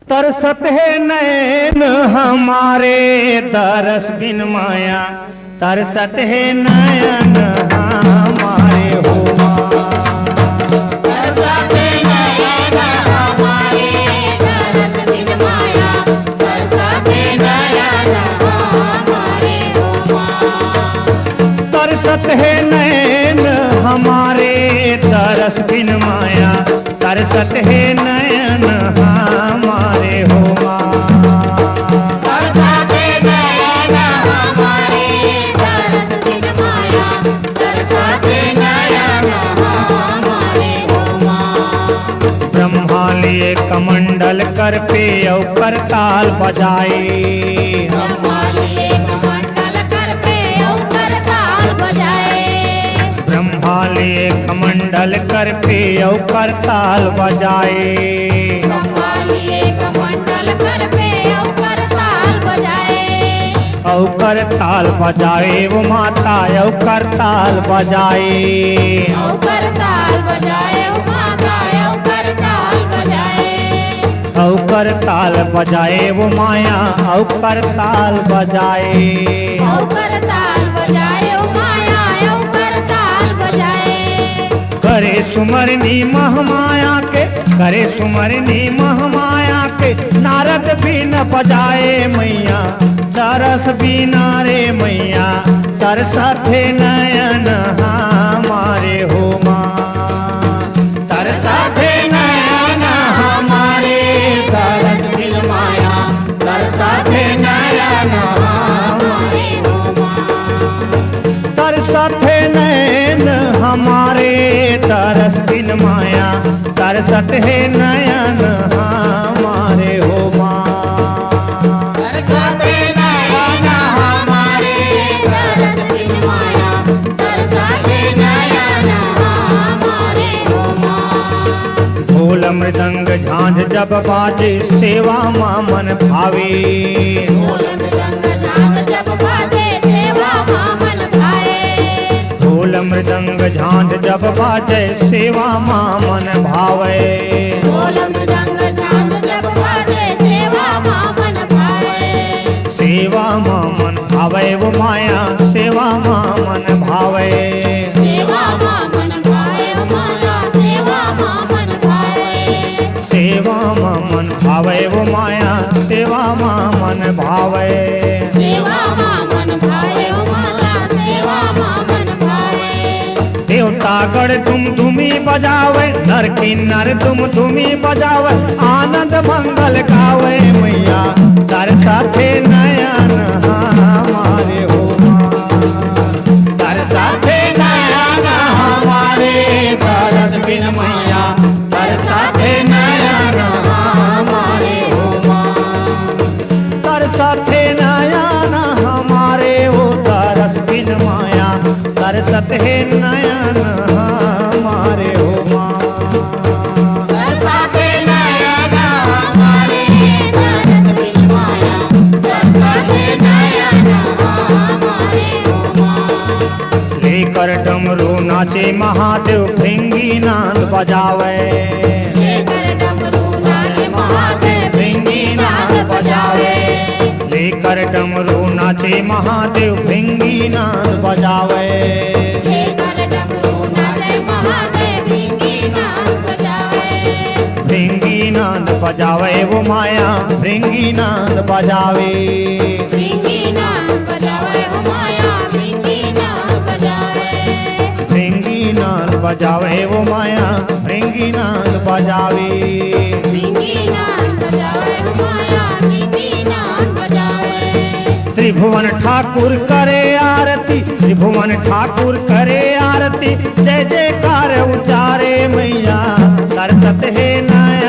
तरसत है नैन हमारे दरस बिन माया, तरसत है नयन हमारे हो तरसत है नैन हमारे तरस बिन माया, तरसत है नयन हमारे हो ब्रह्मा लिए कमंडल कर पे औ करताल बजाए, ब्रह्मा लिए कमंडल कर पे औ करताल बजाए, औ करताल बजाए वो माता औ करताल बजाए, औ करताल बजाए वो माया औ करताल बजाए, करे सुमरनी महमाया के, करे सुमरनी महमाया के, नारद भी न बजाए मैया तरस बिना रे मैया, तरसत है नयन हमारे हो माँ, तरसत है नयन हमारे तरस बिन माया, तरसत है नयन हमारे हो माँ, तरसत है नयन हमारे तरस बिन माया, तरसत है नयन हमारे हो माँ। ढोल मृदंग झांझ जब बाजे सेवा मां मन भावे, ढोल मृदंग झांझ जब बाजे सेवा मां मन भावे, सेवा मां मन भावे वो माया सेवा मां मन भावे, सेवा मां मन भावे वो माया सेवा मां मन भावे, देवता गण तुम धुमी बजावे, नर किन्नर तुम धुमी बजावे, आनंद मंगल गावे मैया तरसत है नयन हमारे हो माँ, तरसत है नयन हमारे तरस बिन मैया, तरसत है नयन हमारे हो माँ, तरसत है नयन हमारे हो तरस बिन माया, तरसत है नयन हमारे हो माँ, तरसत है नयन हमारे तरस बिन माया, तरसत है नयन हमारे हो माँ। लेकर डमरू नाचे महादेव भृंगी नाद बजावे, लेकर डमरू नाचे महादेव भृंगी नाद बजावे, लेकर डमरू नाचे महादेव भृंगी नाद बजावे, भृंगी नाद बजावे वो माया भृंगी नाद बजावे, भृंगी नाद बजावे वो माया भृंगी नाद बजावे, भृंगी नाद बजावे वो माया भृंगी नाद बजावे, भृंगी नाद बजावे वो माया भृंगी नाद बजावे। त्रिभुवन ठाकुर करे आरती, त्रिभुवन ठाकुर करे आरती, जय जयकार उचारे मैया तरसत है नयन